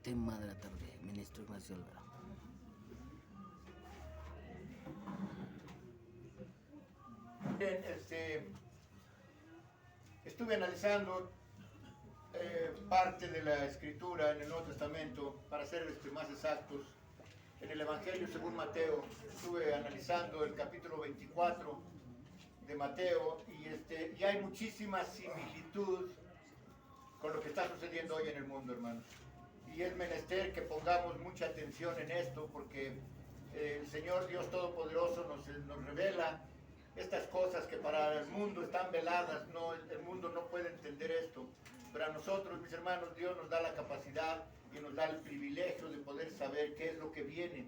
tema de la tarde, ministro Ignacio Olvera. Bien, estuve analizando parte de la escritura en el Nuevo Testamento, para ser más exactos, en el Evangelio según Mateo. Estuve analizando el capítulo 24 de Mateo y hay muchísima similitud con lo que está sucediendo hoy en el mundo, hermanos. Y es menester que pongamos mucha atención en esto, porque el Señor Dios Todopoderoso nos revela estas cosas que para el mundo están veladas. No, el mundo no puede entender esto. Pero a nosotros, mis hermanos, Dios nos da la capacidad y nos da el privilegio de poder saber qué es lo que viene.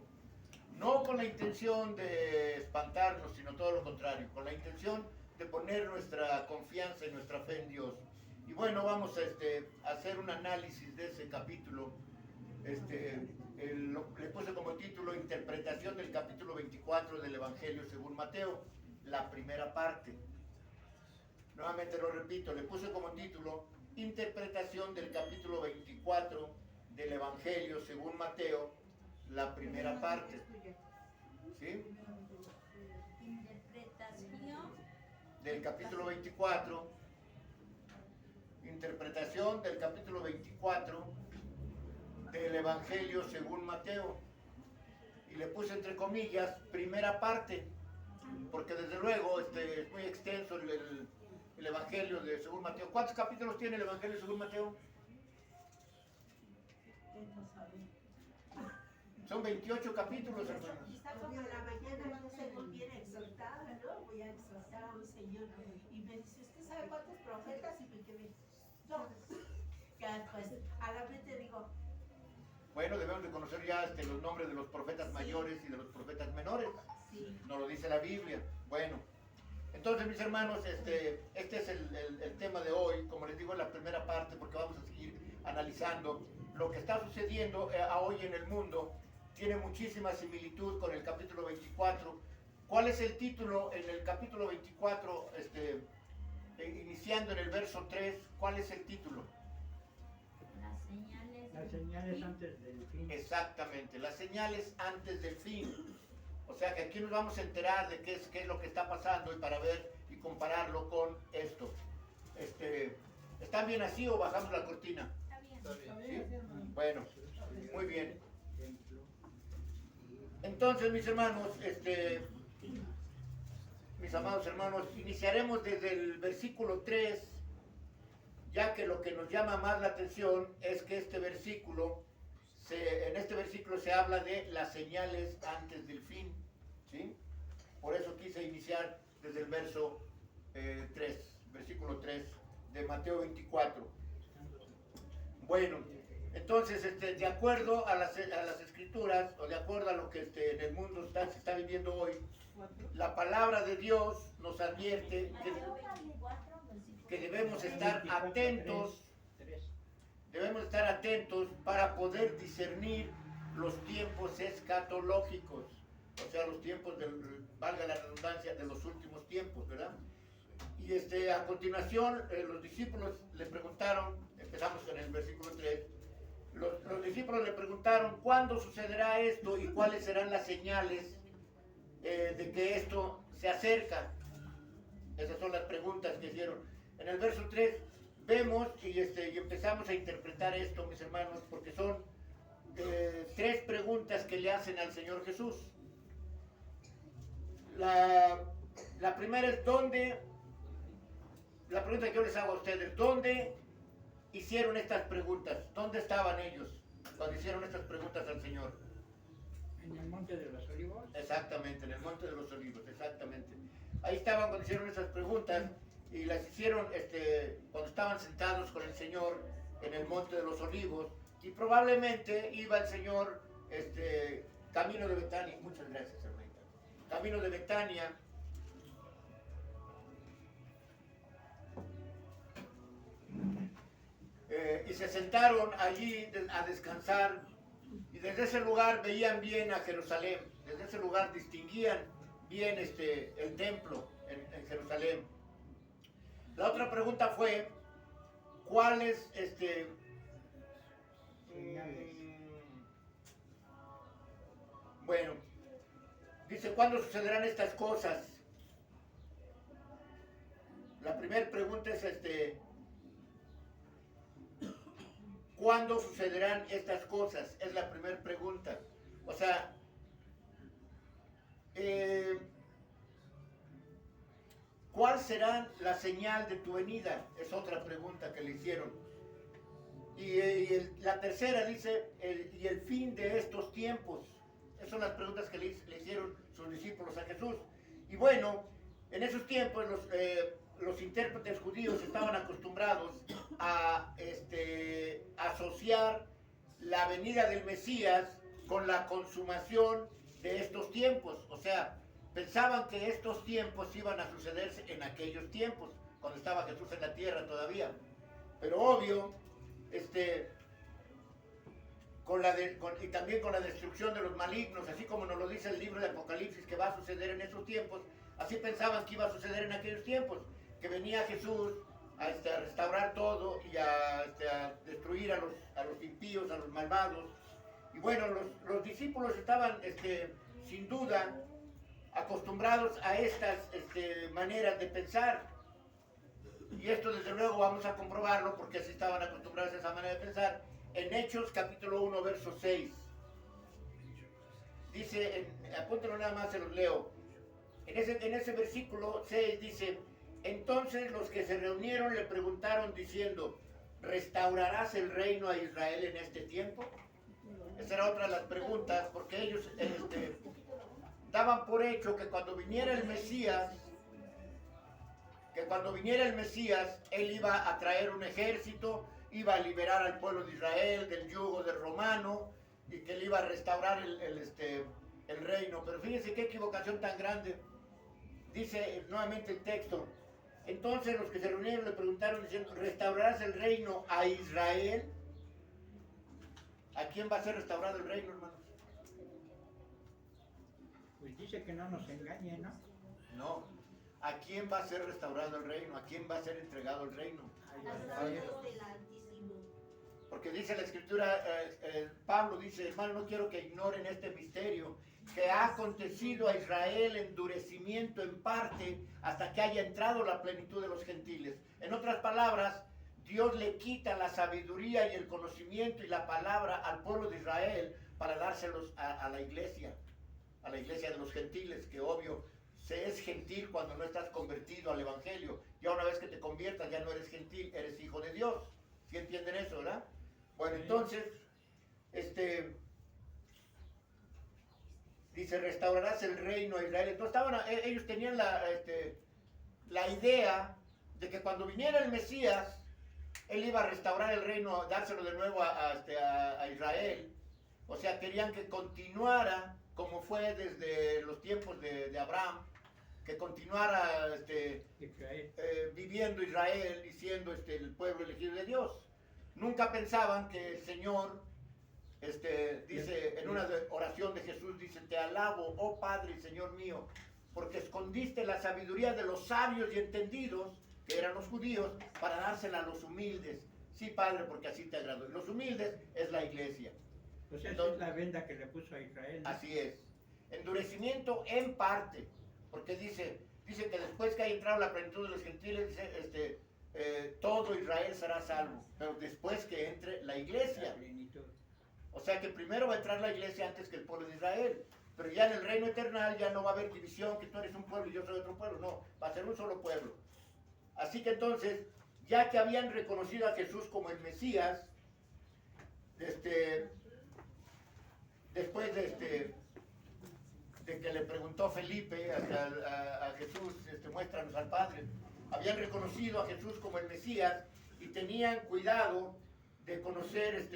No con la intención de espantarnos, sino todo lo contrario, con la intención de poner nuestra confianza y nuestra fe en Dios. Y bueno, vamos a hacer un análisis de ese capítulo. Le puse como título Interpretación del capítulo 24 del Evangelio según Mateo, la primera parte. Nuevamente lo repito, le puse como título Interpretación del capítulo 24 del Evangelio según Mateo, la primera parte. ¿Sí? Interpretación Del capítulo 24. Interpretación del capítulo 24 del Evangelio según Mateo. Y le puse entre comillas, primera parte, porque desde luego es muy extenso el Evangelio de según Mateo. ¿Cuántos capítulos tiene el Evangelio según Mateo? Son 28 capítulos, hermanos. Está como en la mañana, no se volviera exaltada, ¿no? Voy a exaltar a un señor. Y me dice, ¿usted sabe cuántos profetas? Y me quedé, no. Ya, pues, a la mente digo. Bueno, debemos de conocer ya los nombres de los profetas mayores y de los profetas menores. Sí. Nos lo dice la Biblia. Bueno, entonces, mis hermanos, este es el tema de hoy. Como les digo, en la primera parte, porque vamos a seguir analizando lo que está sucediendo hoy en el mundo. Tiene muchísima similitud con el capítulo 24. ¿Cuál es el título en el capítulo 24? Iniciando en el verso 3, ¿cuál es el título? Las señales antes del fin. Exactamente, las señales antes del fin. O sea que aquí nos vamos a enterar de qué es lo que está pasando, y para ver y compararlo con esto. ¿Están bien así o bajamos la cortina? Está bien. ¿Sí? Bueno, muy bien. Entonces, mis hermanos, mis amados hermanos, iniciaremos desde el versículo 3, ya que lo que nos llama más la atención es que en este versículo se habla de las señales antes del fin, ¿sí? Por eso quise iniciar desde el verso 3, versículo 3 de Mateo 24. Bueno, entonces, de acuerdo a las escrituras, o de acuerdo a lo que en el mundo se está viviendo hoy, la palabra de Dios nos advierte que debemos estar atentos, para poder discernir los tiempos escatológicos, o sea, los tiempos, valga la redundancia, de los últimos tiempos, ¿verdad? Y a continuación, los discípulos le preguntaron, empezamos con el versículo 3, los discípulos le preguntaron cuándo sucederá esto y cuáles serán las señales de que esto se acerca. Esas son las preguntas que hicieron. En el verso 3 vemos y empezamos a interpretar esto, mis hermanos, porque son 3 preguntas que le hacen al Señor Jesús. La primera es ¿dónde? La pregunta que yo les hago a ustedes, ¿dónde hicieron estas preguntas? ¿Dónde estaban ellos cuando hicieron estas preguntas al Señor? En el Monte de los Olivos. Exactamente, en el Monte de los Olivos, exactamente. Ahí estaban cuando hicieron esas preguntas, y las hicieron cuando estaban sentados con el Señor en el Monte de los Olivos, y probablemente iba el Señor camino de Betania. Muchas gracias, hermanita. Camino de Betania. Y se sentaron allí a descansar, y desde ese lugar veían bien a Jerusalén. Desde ese lugar distinguían bien el templo en Jerusalén. La otra pregunta fue ¿cuáles Bueno, dice, ¿cuándo sucederán estas cosas? La primera pregunta es ¿cuándo sucederán estas cosas? Es la primera pregunta. O sea, ¿cuál será la señal de tu venida? Es otra pregunta que le hicieron. La tercera dice, y el fin de estos tiempos. Esas son las preguntas que le hicieron sus discípulos a Jesús. Y bueno, en esos tiempos los intérpretes judíos estaban acostumbrados a asociar la venida del Mesías con la consumación de estos tiempos. O sea, pensaban que estos tiempos iban a sucederse en aquellos tiempos, cuando estaba Jesús en la tierra todavía. Pero obvio, y también con la destrucción de los malignos, así como nos lo dice el libro de Apocalipsis que va a suceder en esos tiempos, así pensaban que iba a suceder en aquellos tiempos, que venía Jesús a restaurar todo y a destruir a los impíos, a los malvados. Y bueno, los discípulos estaban sin duda acostumbrados a estas maneras de pensar. Y esto desde luego vamos a comprobarlo porque así estaban acostumbrados a esa manera de pensar. En Hechos capítulo 1 verso 6. Dice, apúntelo nada más, se los leo. En ese versículo 6 dice, entonces los que se reunieron le preguntaron diciendo, ¿restaurarás el reino a Israel en este tiempo? Esa era otra de las preguntas, porque ellos daban por hecho que cuando viniera el Mesías, él iba a traer un ejército, iba a liberar al pueblo de Israel del yugo del romano y que él iba a restaurar el reino. Pero fíjense qué equivocación tan grande. Dice nuevamente el texto, entonces los que se reunieron le preguntaron diciendo, ¿restaurarás el reino a Israel? ¿A quién va a ser restaurado el reino, hermanos? Pues dice que no nos engañe, ¿no? No. ¿A quién va a ser restaurado el reino? ¿A quién va a ser entregado el reino? Porque dice la escritura, Pablo dice, hermano, no quiero que ignoren este misterio, que ha acontecido a Israel endurecimiento en parte hasta que haya entrado la plenitud de los gentiles. En otras palabras, Dios le quita la sabiduría y el conocimiento y la palabra al pueblo de Israel para dárselos a la iglesia de los gentiles, que obvio se es gentil cuando no estás convertido al evangelio. Ya una vez que te conviertas ya no eres gentil, eres hijo de Dios. ¿Sí entienden eso, verdad? Bueno, entonces, dice, restaurarás el reino a Israel. Entonces ellos tenían la idea de que cuando viniera el Mesías, él iba a restaurar el reino, dárselo de nuevo a Israel. O sea, querían que continuara como fue desde los tiempos de Abraham, que continuara viviendo Israel y siendo el pueblo elegido de Dios. Nunca pensaban que el Señor, dice en una oración de Jesús, dice, te alabo, oh Padre y Señor mío, porque escondiste la sabiduría de los sabios y entendidos, que eran los judíos, para dársela a los humildes. Sí, Padre, porque así te agradó. Los humildes es la iglesia. Pues esa es la venda que le puso a Israel, ¿no? Así es. Endurecimiento en parte, porque dice que después que haya entrado la plenitud de los gentiles, dice, todo Israel será salvo, pero después que entre la iglesia. O sea que primero va a entrar la iglesia antes que el pueblo de Israel, pero ya en el reino eternal ya no va a haber división, que tú eres un pueblo y yo soy otro pueblo, no, va a ser un solo pueblo. Así que entonces, ya que habían reconocido a Jesús como el Mesías, después de que le preguntó Felipe a Jesús, muéstranos al Padre, habían reconocido a Jesús como el Mesías y tenían cuidado de conocer,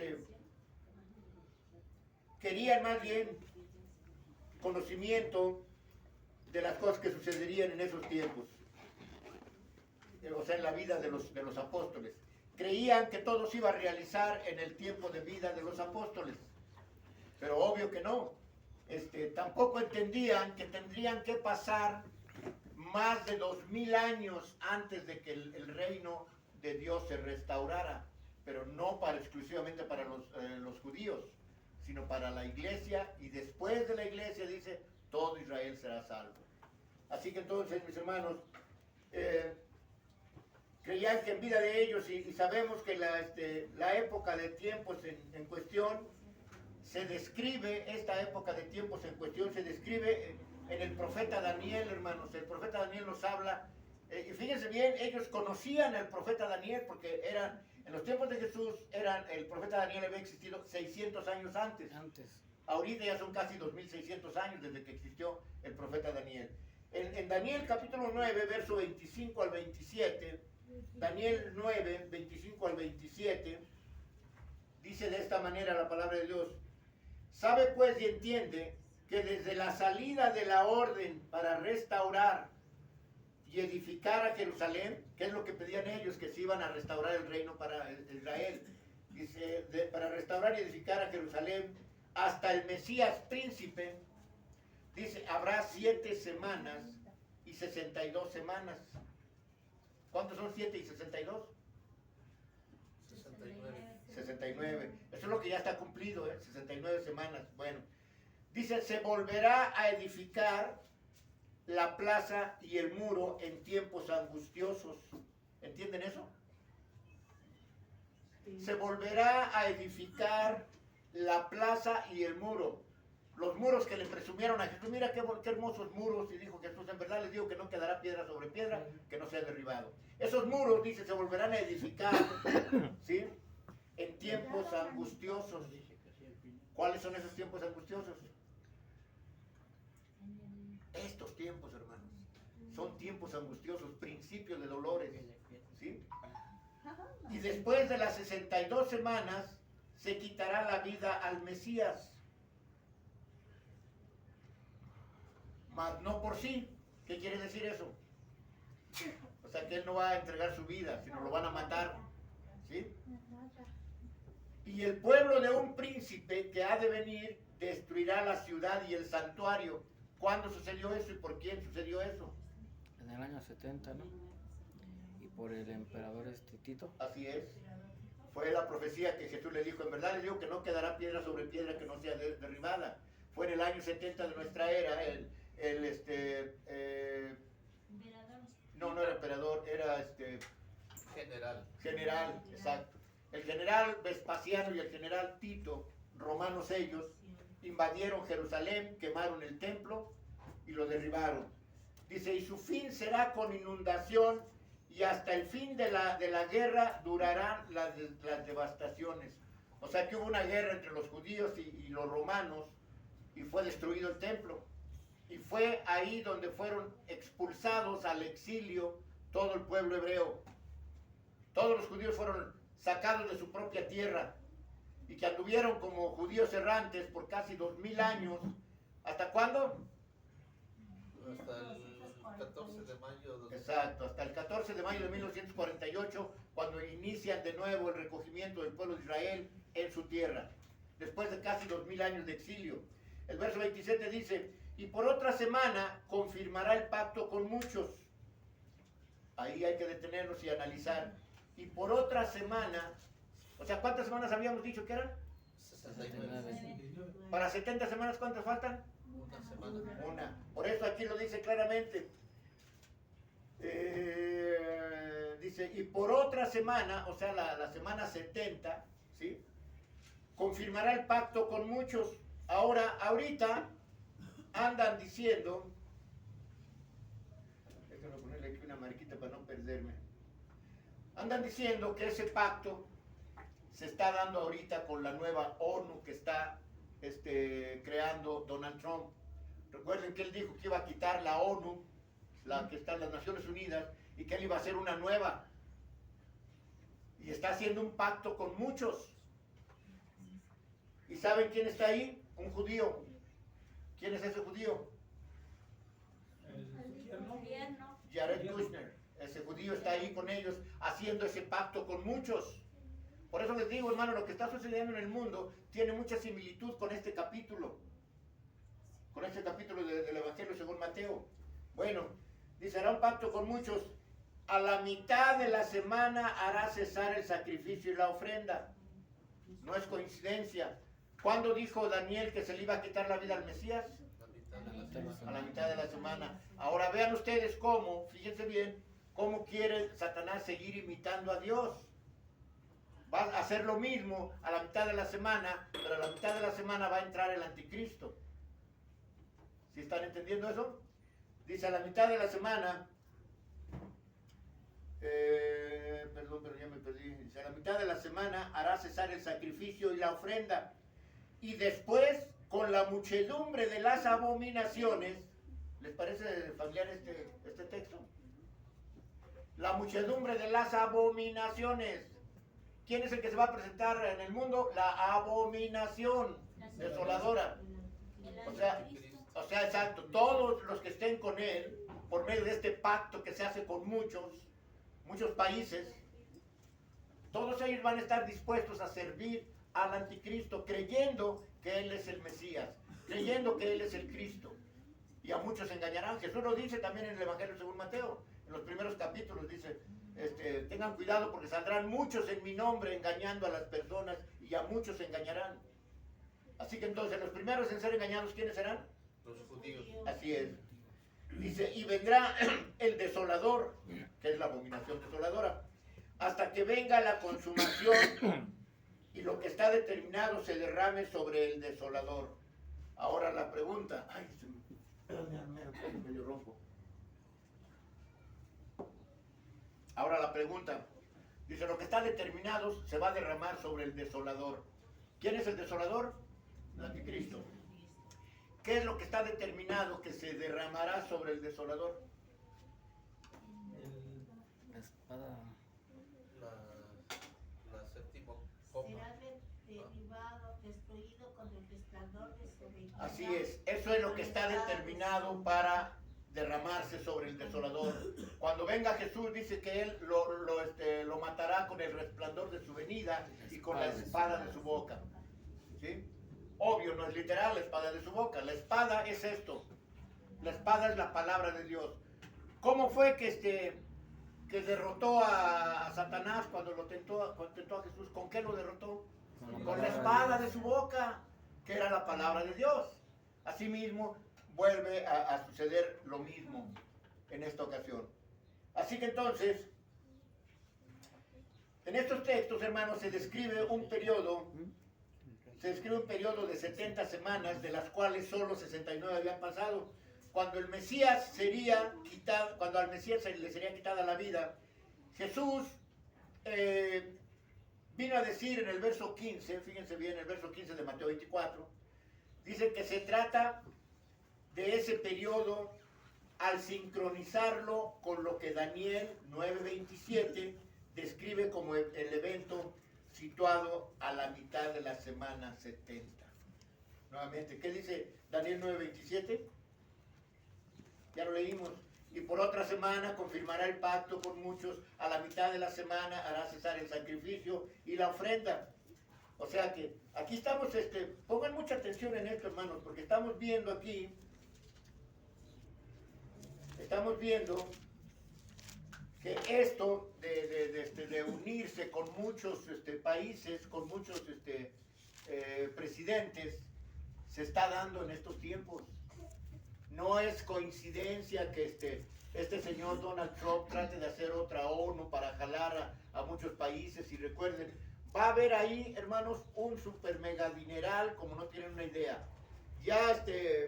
querían más bien conocimiento de las cosas que sucederían en esos tiempos, o sea, en la vida de los apóstoles. Creían que todo se iba a realizar en el tiempo de vida de los apóstoles, pero obvio que no. Tampoco entendían que tendrían que pasar más de 2000 años antes de que el reino de Dios se restaurara, pero no exclusivamente para los judíos, sino para la iglesia, y después de la iglesia dice, todo Israel será salvo. Así que entonces, mis hermanos, creían que en vida de ellos, y sabemos que la época de tiempos en cuestión, se describe, esta época de tiempos en cuestión, se describe en el profeta Daniel, hermanos. El profeta Daniel nos habla, y fíjense bien, ellos conocían al profeta Daniel, porque en los tiempos de Jesús, el profeta Daniel había existido 600 años antes. Ahorita ya son casi 2600 años desde que existió el profeta Daniel. En Daniel capítulo 9, verso 25 al 27, Daniel 9, 25 al 27, dice de esta manera la palabra de Dios: sabe pues y entiende que desde la salida de la orden para restaurar y edificar a Jerusalén, que es lo que pedían ellos, que se iban a restaurar el reino para Israel, dice, para restaurar y edificar a Jerusalén, hasta el Mesías príncipe, dice, habrá 7 semanas y 62 semanas. ¿Cuántos son 7 y 62? 69. Eso es lo que ya está cumplido, 69 semanas. Bueno, dice, se volverá a edificar la plaza y el muro en tiempos angustiosos. ¿Entienden eso? Se volverá a edificar la plaza y el muro. Los muros que le presumieron a Jesús, mira qué hermosos muros, y dijo Jesús, en verdad les digo que no quedará piedra sobre piedra que no sea derribado. Esos muros, dice, se volverán a edificar, ¿sí?, en tiempos angustiosos. ¿Cuáles son esos tiempos angustiosos? Estos tiempos, hermanos, son tiempos angustiosos, principios de dolores, ¿sí? Y después de las 62 semanas se quitará la vida al Mesías, mas no por sí. ¿Qué quiere decir eso? O sea, que él no va a entregar su vida, sino lo van a matar, ¿sí? Y el pueblo de un príncipe que ha de venir destruirá la ciudad y el santuario. ¿Cuándo sucedió eso y por quién sucedió eso? En el año 70, ¿no? Y por el emperador Tito. Así es. Fue la profecía que Jesús le dijo, en verdad le digo que no quedará piedra sobre piedra que no sea derribada. Fue en el año 70 de nuestra era, no era emperador, era general, exacto. El general Vespasiano y el general Tito, romanos ellos, invadieron Jerusalén, quemaron el templo y lo derribaron. Dice, y su fin será con inundación, y hasta el fin de la guerra durarán las devastaciones. O sea que hubo una guerra entre los judíos y los romanos, y fue destruido el templo. Y fue ahí donde fueron expulsados al exilio todo el pueblo hebreo. Todos los judíos fueron sacados de su propia tierra, y que anduvieron como judíos errantes por casi 2000 años. ¿Hasta cuándo? Hasta el 14 de mayo. Exacto, hasta el 14 de mayo de 1948, cuando inician de nuevo el recogimiento del pueblo de Israel en su tierra, después de casi 2000 años de exilio. El verso 27 dice, y por otra semana confirmará el pacto con muchos. Ahí hay que detenernos y analizar. Y por otra semana, o sea, ¿cuántas semanas habíamos dicho que eran? 69. Para 70 semanas, ¿cuántas faltan? Una semana. Una. Por eso aquí lo dice claramente. Dice, y por otra semana, o sea, la semana 70, ¿sí?, confirmará el pacto con muchos. Ahorita andan diciendo, déjame ponerle aquí una marquita para no perderme. Andan diciendo que ese pacto se está dando ahorita con la nueva ONU que está creando Donald Trump. Recuerden que él dijo que iba a quitar la ONU, la que está en las Naciones Unidas, y que él iba a hacer una nueva. Y está haciendo un pacto con muchos. ¿Y saben quién está ahí? Un judío. ¿Quién es ese judío? Jared Kushner. Ese judío está ahí con ellos, haciendo ese pacto con muchos. Por eso les digo, hermano, lo que está sucediendo en el mundo tiene mucha similitud con este capítulo. Con este capítulo del Evangelio según Mateo. Bueno, dice, hará un pacto con muchos. A la mitad de la semana hará cesar el sacrificio y la ofrenda. No es coincidencia. ¿Cuándo dijo Daniel que se le iba a quitar la vida al Mesías? La mitad de la semana. A la mitad de la semana. Ahora vean ustedes cómo, fíjense bien, cómo quiere Satanás seguir imitando a Dios. Va a hacer lo mismo a la mitad de la semana, pero a la mitad de la semana va a entrar el anticristo. ¿Sí están entendiendo eso? Dice a la mitad de la semana, perdón, pero ya me perdí. Dice, a la mitad de la semana hará cesar el sacrificio y la ofrenda. Y después, con la muchedumbre de las abominaciones, ¿les parece familiar este texto? La muchedumbre de las abominaciones. ¿Quién es el que se va a presentar en el mundo? La abominación desoladora. O sea, exacto, todos los que estén con él, por medio de este pacto que se hace con muchos países, todos ellos van a estar dispuestos a servir al anticristo, creyendo que él es el Mesías, creyendo que él es el Cristo. Y a muchos engañarán. Jesús lo dice también en el Evangelio según Mateo. En los primeros capítulos dice, tengan cuidado porque saldrán muchos en mi nombre engañando a las personas y a muchos engañarán. Así que entonces los primeros en ser engañados, ¿quiénes serán? Los judíos. Así es. Dice, y vendrá el desolador, que es la abominación desoladora, hasta que venga la consumación y lo que está determinado se derrame sobre el desolador. Ahora la pregunta, ay, medio ronco. Ahora la pregunta, dice, lo que está determinado se va a derramar sobre el desolador. ¿Quién es el desolador? El anticristo. ¿Qué es lo que está determinado que se derramará sobre el desolador? La espada. La séptima copa. Será derribado, destruido con el resplandor de su venida. Así es, eso es lo que está determinado para derramarse sobre el desolador. Cuando venga Jesús dice que él lo matará con el resplandor de su venida y con la espada de su boca. ¿Sí? Obvio, no es literal la espada de su boca. La espada es esto. La espada es la palabra de Dios. ¿Cómo fue que derrotó a Satanás cuando tentó a Jesús? ¿Con qué lo derrotó? Con la espada de su boca, que era la palabra de Dios. Asimismo, vuelve a suceder lo mismo en esta ocasión. Así que entonces, en estos textos, hermanos, se describe un periodo de 70 semanas, de las cuales solo 69 habían pasado. Cuando el Mesías sería quitado, cuando al Mesías le sería quitada la vida, Jesús vino a decir en el verso 15, fíjense bien, el verso 15 de Mateo 24, dice que se trata de ese periodo al sincronizarlo con lo que Daniel 9:27 describe como el evento situado a la mitad de la semana 70. Nuevamente, ¿qué dice Daniel 9:27? Ya lo leímos. Y por otra semana confirmará el pacto con muchos, a la mitad de la semana hará cesar el sacrificio y la ofrenda. O sea que aquí estamos, pongan mucha atención en esto, hermanos, porque estamos viendo aquí, que esto de unirse con muchos países, con muchos presidentes, se está dando en estos tiempos. No es coincidencia que este señor Donald Trump trate de hacer otra ONU para jalar a muchos países. Y recuerden, va a haber ahí, hermanos, un super mega dineral, como no tienen una idea. Ya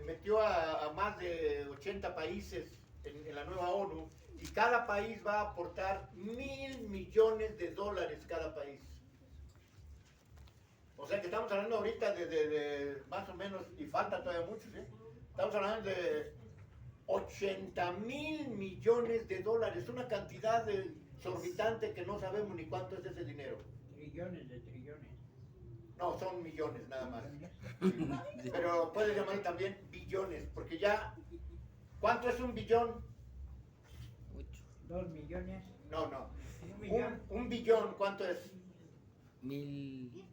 metió a más de 80 países en la nueva ONU, y cada país va a aportar $1,000 millones cada país. O sea que estamos hablando ahorita de más o menos, y faltan todavía muchos, estamos hablando de $80,000 millones, una cantidad exorbitante que no sabemos ni cuánto es ese dinero. Trillones de trillones. No, son millones nada más. Pero puede llamar también billones, porque ya, ¿cuánto es un billón? 2 millones. No. 1 millón. Un billón, ¿cuánto es? 1000.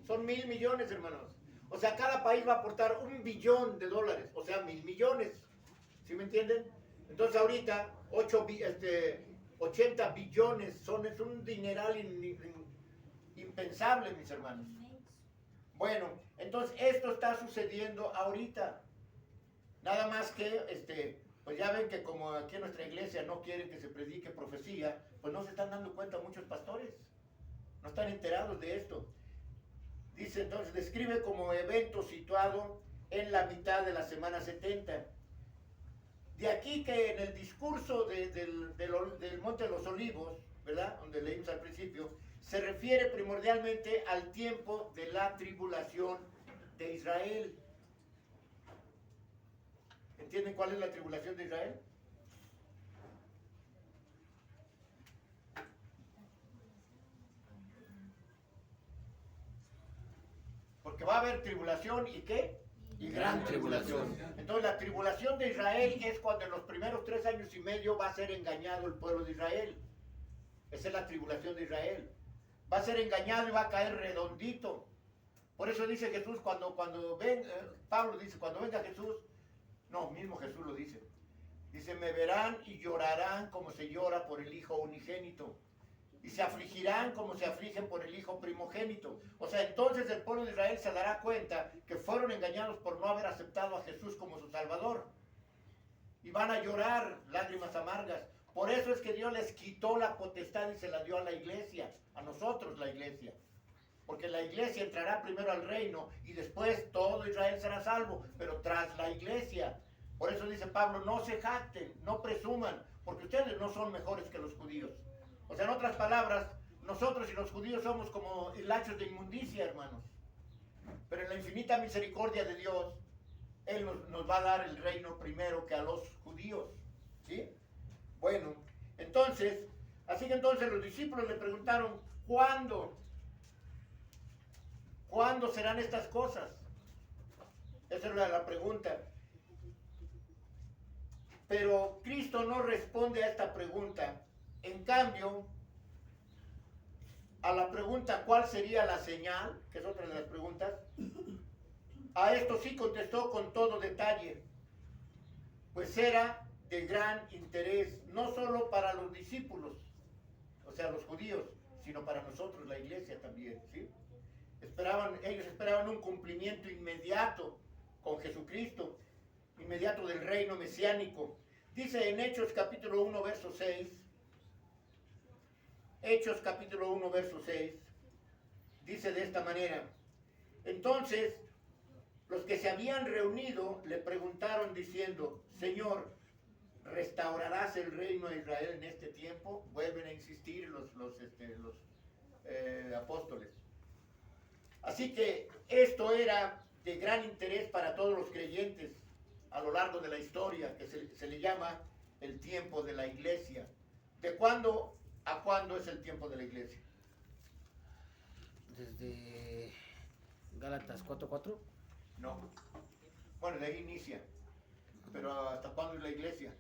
Son 1,000 millones, hermanos. O sea, cada país va a aportar $1 billón, o sea, 1,000 millones. ¿Sí me entienden? Entonces ahorita, 80 billones es un dineral impensable, mis hermanos. Bueno, entonces esto está sucediendo ahorita. Nada más que, pues ya ven que como aquí en nuestra iglesia no quieren que se predique profecía, pues no se están dando cuenta muchos pastores. No están enterados de esto. Dice entonces, describe como evento situado en la mitad de la semana 70. De aquí que en el discurso del Monte de los Olivos, ¿verdad? Donde leímos al principio, se refiere primordialmente al tiempo de la tribulación de Israel. ¿Entienden cuál es la tribulación de Israel? Porque va a haber tribulación y ¿qué? Y gran tribulación. Entonces la tribulación de Israel es cuando en los primeros 3 años y medio va a ser engañado el pueblo de Israel. Esa es la tribulación de Israel. Va a ser engañado y va a caer redondito. Por eso dice Jesús, Pablo dice, cuando venga Jesús, no, mismo Jesús lo dice. Dice, me verán y llorarán como se llora por el hijo unigénito. Y se afligirán como se afligen por el hijo primogénito. O sea, entonces el pueblo de Israel se dará cuenta que fueron engañados por no haber aceptado a Jesús como su Salvador. Y van a llorar lágrimas amargas. Por eso es que Dios les quitó la potestad y se la dio a la iglesia, a nosotros la iglesia. Porque la iglesia entrará primero al reino y después todo Israel será salvo, pero tras la iglesia. Por eso dice Pablo, no se jacten, no presuman, porque ustedes no son mejores que los judíos. O sea, en otras palabras, nosotros y los judíos somos como hilachos de inmundicia, hermanos. Pero en la infinita misericordia de Dios, Él nos va a dar el reino primero que a los judíos. ¿Sí? Bueno, entonces, así que entonces los discípulos le preguntaron, ¿cuándo? ¿Cuándo serán estas cosas? Esa es la pregunta. Pero Cristo no responde a esta pregunta. En cambio, a la pregunta ¿cuál sería la señal? Que es otra de las preguntas. A esto sí contestó con todo detalle. Pues era de gran interés, no solo para los discípulos, o sea, los judíos, sino para nosotros, la iglesia también, ¿sí? Ellos esperaban un cumplimiento inmediato con Jesucristo, inmediato del reino mesiánico. Dice en Hechos capítulo 1, verso 6, Hechos capítulo 1, verso 6, dice de esta manera, entonces los que se habían reunido le preguntaron diciendo, Señor, ¿restaurarás el reino de Israel en este tiempo? Vuelven a insistir los apóstoles. Así que esto era de gran interés para todos los creyentes a lo largo de la historia, que se le llama el tiempo de la iglesia. ¿De cuándo a cuándo es el tiempo de la iglesia? Desde Gálatas 4:4. No. Bueno, de ahí inicia. Pero ¿hasta cuándo es la iglesia?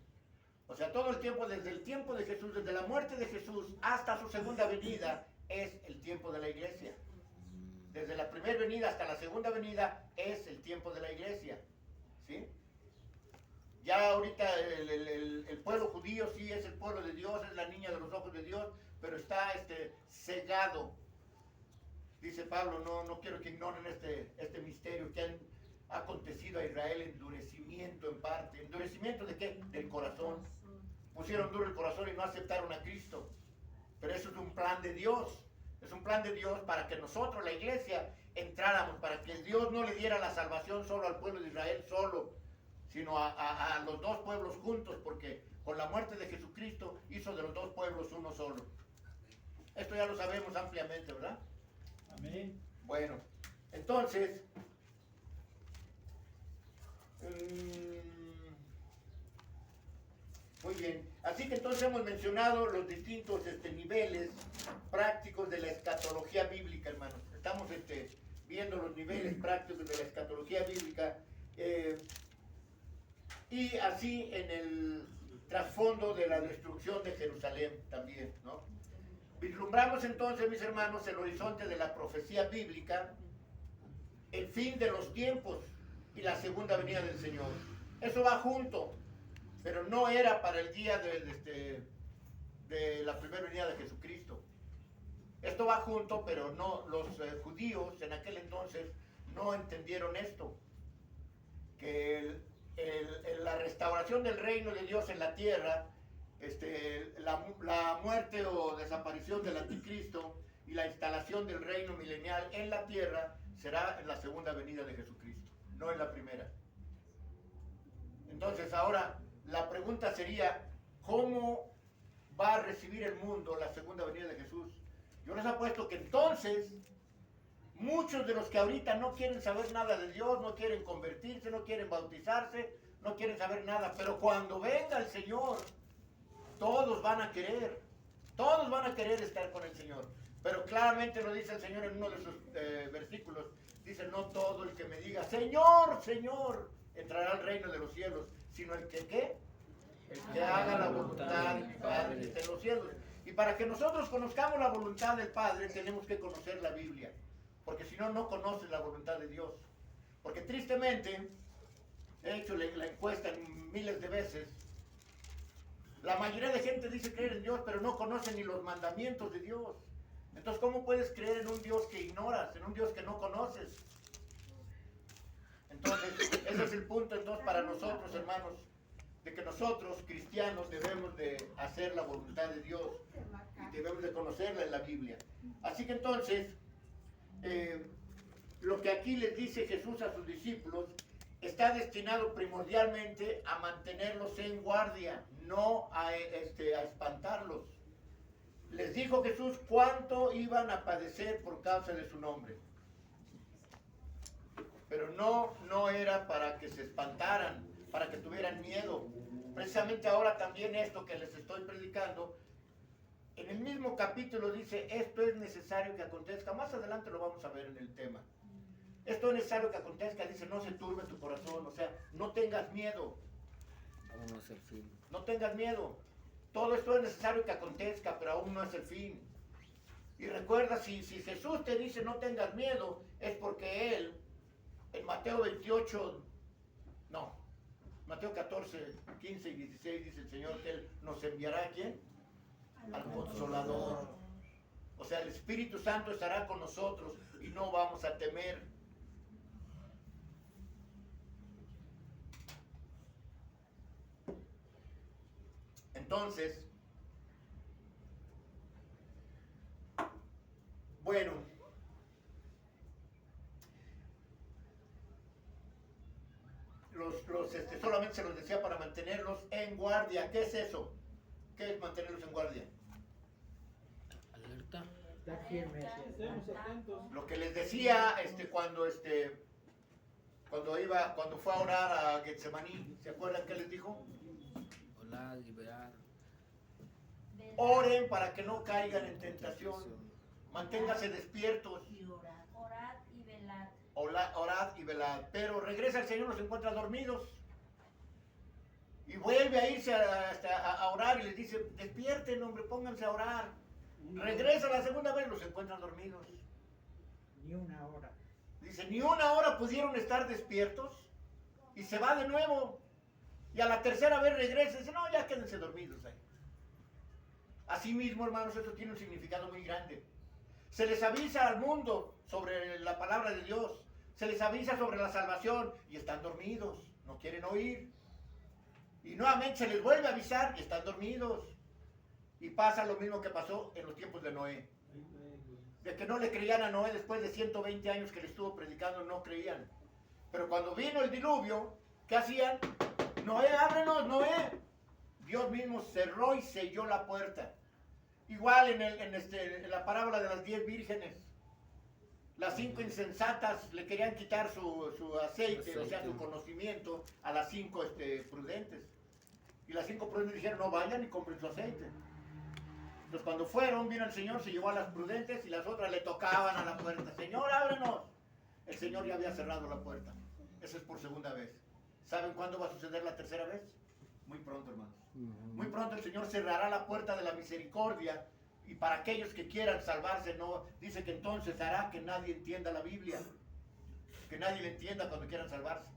O sea, todo el tiempo, desde el tiempo de Jesús, desde la muerte de Jesús hasta su segunda venida, es el tiempo de la iglesia. Desde la primera venida hasta la segunda venida es el tiempo de la iglesia. ¿Sí? Ya ahorita el pueblo judío sí es el pueblo de Dios, es la niña de los ojos de Dios, pero está cegado. Dice Pablo, no quiero que ignoren este misterio que ha acontecido a Israel, endurecimiento en parte. ¿Endurecimiento de qué? Del corazón. Pusieron duro el corazón y no aceptaron a Cristo. Pero eso es un plan de Dios. Es un plan de Dios para que nosotros, la iglesia, entráramos, para que Dios no le diera la salvación solo al pueblo de Israel solo, sino a los dos pueblos juntos, porque con la muerte de Jesucristo hizo de los dos pueblos uno solo. Esto ya lo sabemos ampliamente, ¿verdad? Amén. Bueno, entonces, muy bien. Así que entonces hemos mencionado los distintos niveles prácticos de la escatología bíblica, hermanos. Estamos viendo los niveles prácticos de la escatología bíblica y así en el trasfondo de la destrucción de Jerusalén también, ¿no? Vislumbramos entonces, mis hermanos, el horizonte de la profecía bíblica, el fin de los tiempos y la segunda venida del Señor. Eso va junto, pero no era para el día de la primera venida de Jesucristo. Esto va junto, pero no, los judíos en aquel entonces no entendieron esto, que la restauración del reino de Dios en la tierra, la muerte o desaparición del anticristo y la instalación del reino milenial en la tierra será en la segunda venida de Jesucristo, no en la primera. Entonces ahora la pregunta sería, ¿cómo va a recibir el mundo la segunda venida de Jesús? Yo les apuesto que entonces muchos de los que ahorita no quieren saber nada de Dios, no quieren convertirse, no quieren bautizarse, no quieren saber nada, pero cuando venga el Señor, todos van a querer estar con el Señor. Pero claramente lo dice el Señor en uno de sus versículos, dice, no todo el que me diga, Señor, Señor, entrará al reino de los cielos, sino el que, ¿qué? El que haga la voluntad del Padre que está en los cielos. Y para que nosotros conozcamos la voluntad del Padre, tenemos que conocer la Biblia. Porque si no, no conoces la voluntad de Dios. Porque tristemente, he hecho la encuesta miles de veces, la mayoría de gente dice creer en Dios, pero no conoce ni los mandamientos de Dios. Entonces, ¿cómo puedes creer en un Dios que ignoras, en un Dios que no conoces? Entonces, ese es el punto entonces para nosotros, hermanos, de que nosotros, cristianos, debemos de hacer la voluntad de Dios y debemos de conocerla en la Biblia. Así que entonces, lo que aquí les dice Jesús a sus discípulos está destinado primordialmente a mantenerlos en guardia, no a espantarlos. Les dijo Jesús cuánto iban a padecer por causa de su nombre. Pero no era para que se espantaran, para que tuvieran miedo. Precisamente ahora también esto que les estoy predicando, en el mismo capítulo dice, esto es necesario que acontezca. Más adelante lo vamos a ver en el tema. Esto es necesario que acontezca, dice, no se turbe tu corazón, o sea, no tengas miedo. Aún no es el fin. No tengas miedo. Todo esto es necesario que acontezca, pero aún no es el fin. Y recuerda, si Jesús te dice no tengas miedo, es porque Él, en Mateo 14, 15 y 16 dice el Señor que Él nos enviará ¿a quién? Al Consolador. O sea, el Espíritu Santo estará con nosotros y no vamos a temer. Entonces, bueno, solamente se los decía para mantenerlos en guardia. ¿Qué es eso? ¿Qué es mantenerlos en guardia? Alerta. Estar firmes. Estemos atentos. Lo que les decía cuando fue a orar a Getsemaní, ¿se acuerdan qué les dijo? Hola, liberar. Oren para que no caigan en tentación. Manténganse despiertos. Orad y velad. Orad y velad. Pero regresa el Señor, los encuentra dormidos. Y vuelve a irse a orar y les dice, despierten, hombre, pónganse a orar. Regresa la segunda vez, los encuentran dormidos. Ni una hora. Dice, ni una hora pudieron estar despiertos. Y se va de nuevo. Y a la tercera vez regresa y dice, no, ya quédense dormidos ahí. Así mismo, hermanos, esto tiene un significado muy grande. Se les avisa al mundo sobre la palabra de Dios. Se les avisa sobre la salvación y están dormidos, no quieren oír. Y nuevamente se les vuelve a avisar y están dormidos. Y pasa lo mismo que pasó en los tiempos de Noé. De que no le creían a Noé después de 120 años que le estuvo predicando, no creían. Pero cuando vino el diluvio, ¿qué hacían? Noé, ábrenos, Noé. Dios mismo cerró y selló la puerta. Igual en la parábola de las 10 vírgenes. Las 5 insensatas le querían quitar su aceite, o sea, su conocimiento, a las 5 prudentes. Y las 5 prudentes dijeron, no vayan y compren su aceite. Entonces cuando fueron, vino el Señor, se llevó a las prudentes y las otras le tocaban a la puerta. Señor, ábrenos. El Señor ya había cerrado la puerta. Eso es por segunda vez. ¿Saben cuándo va a suceder la tercera vez? Muy pronto, hermanos. Muy pronto el Señor cerrará la puerta de la misericordia. Y para aquellos que quieran salvarse, no, dice que entonces hará que nadie entienda la Biblia. Que nadie le entienda cuando quieran salvarse.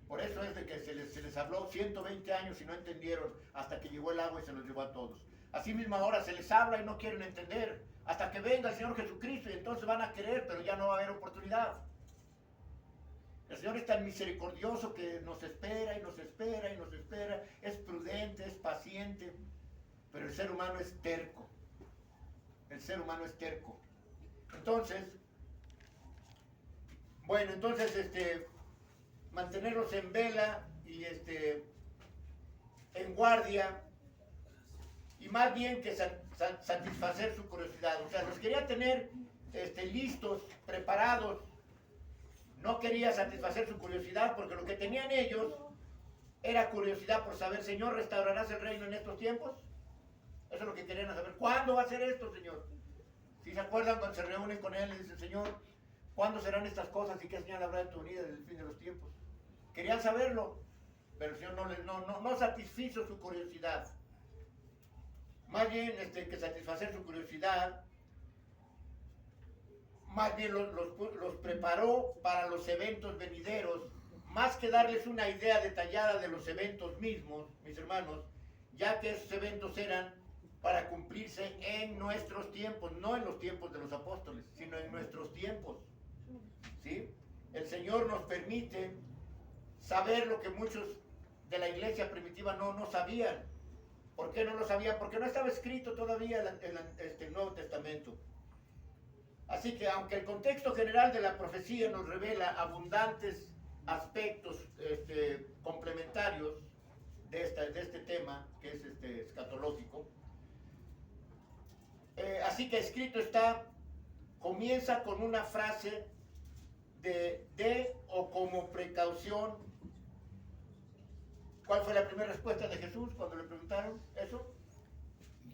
Por eso es de que se les habló 120 años y no entendieron hasta que llegó el agua y se los llevó a todos. Asimismo ahora se les habla y no quieren entender. Hasta que venga el Señor Jesucristo y entonces van a querer, pero ya no va a haber oportunidad. El Señor es tan misericordioso que nos espera y nos espera y nos espera. Es prudente, es paciente, pero el ser humano es terco. El ser humano es terco. Entonces, bueno, entonces mantenerlos en vela y en guardia, y más bien que satisfacer su curiosidad. O sea, los quería tener listos, preparados. No quería satisfacer su curiosidad, porque lo que tenían ellos era curiosidad por saber, Señor, ¿restaurarás el reino en estos tiempos? Eso es lo que querían saber. ¿Cuándo va a ser esto, Señor? Si se acuerdan, cuando se reúnen con Él, le dicen, Señor, ¿cuándo serán estas cosas y qué señal habrá de tu venida desde el fin de los tiempos? Querían saberlo, pero el Señor no satisfizo su curiosidad. Más bien que satisfacer su curiosidad, más bien los preparó para los eventos venideros, más que darles una idea detallada de los eventos mismos, mis hermanos, ya que esos eventos eran para cumplirse en nuestros tiempos, no en los tiempos de los apóstoles, sino en nuestros tiempos. ¿Sí? El Señor nos permite saber lo que muchos de la iglesia primitiva no sabían. ¿Por qué no lo sabían? Porque no estaba escrito todavía el Nuevo Testamento. Así que aunque el contexto general de la profecía nos revela abundantes aspectos complementarios de este tema, que es escatológico, así que escrito está, comienza con una frase de o como precaución. ¿Cuál fue la primera respuesta de Jesús cuando le preguntaron eso?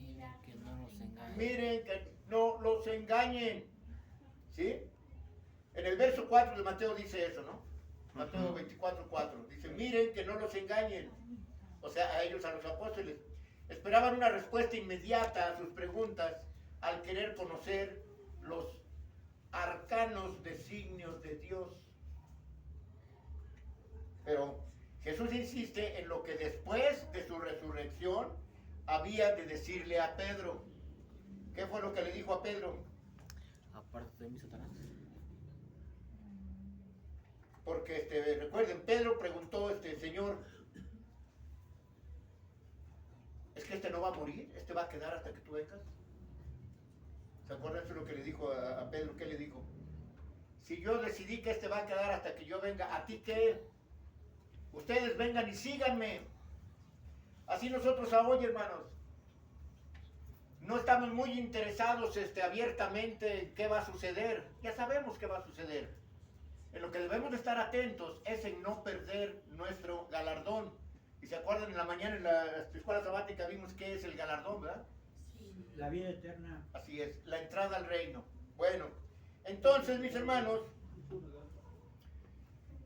Miren que no los engañen. Miren que no los engañen. ¿Sí? En el verso 4 de Mateo dice eso, ¿no? Mateo 24:4. Dice, miren que no los engañen. O sea, a ellos, a los apóstoles. Esperaban una respuesta inmediata a sus preguntas al querer conocer los arcanos designios de Dios. Pero Jesús insiste en lo que después de su resurrección había de decirle a Pedro. ¿Qué fue lo que le dijo a Pedro? Aparte de mí, Satanás. Porque recuerden, Pedro preguntó, Señor, ¿es que no va a morir? ¿Va a quedar hasta que tú vengas? ¿Se acuerdan eso lo que le dijo a Pedro? ¿Qué le dijo? Si yo decidí que va a quedar hasta que yo venga, ¿a ti qué? Ustedes vengan y síganme. Así nosotros hoy, hermanos, no estamos muy interesados abiertamente en qué va a suceder. Ya sabemos qué va a suceder. En lo que debemos de estar atentos es en no perder nuestro galardón. Y se acuerdan, en la mañana en la escuela sabática vimos qué es el galardón, ¿verdad? La vida eterna. Así es, la entrada al reino. Bueno, entonces, mis hermanos,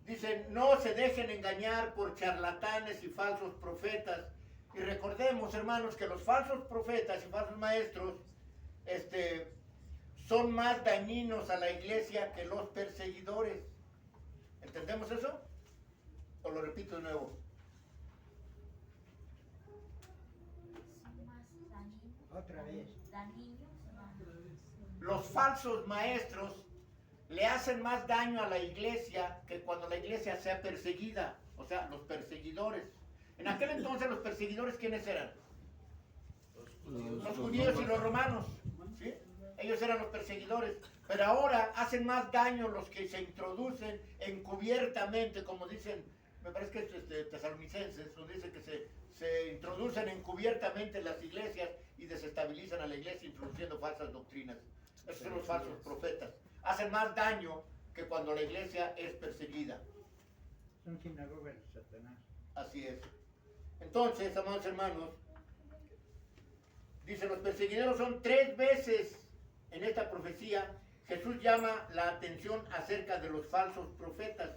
dicen, no se dejen engañar por charlatanes y falsos profetas. Y recordemos, hermanos, que los falsos profetas y falsos maestros son más dañinos a la iglesia que los perseguidores. ¿Entendemos eso? ¿O lo repito de nuevo? Son más dañinos. Otra vez. Dañinos, más. Los falsos maestros le hacen más daño a la iglesia que cuando la iglesia sea perseguida. O sea, los perseguidores. En aquel entonces los perseguidores, ¿quiénes eran? Los judíos y los romanos. ¿Sí? Ellos eran los perseguidores. Pero ahora hacen más daño los que se introducen encubiertamente, como dicen, me parece que es Tesalonicenses, donde dice que se introducen encubiertamente en las iglesias y desestabilizan a la iglesia introduciendo falsas doctrinas. Esos son los falsos profetas. Hacen más daño que cuando la iglesia es perseguida. Son sinagogas de Satanás. Así es. Entonces, amados hermanos, dice, los perseguidores son 3 veces en esta profecía. Jesús llama la atención acerca de los falsos profetas.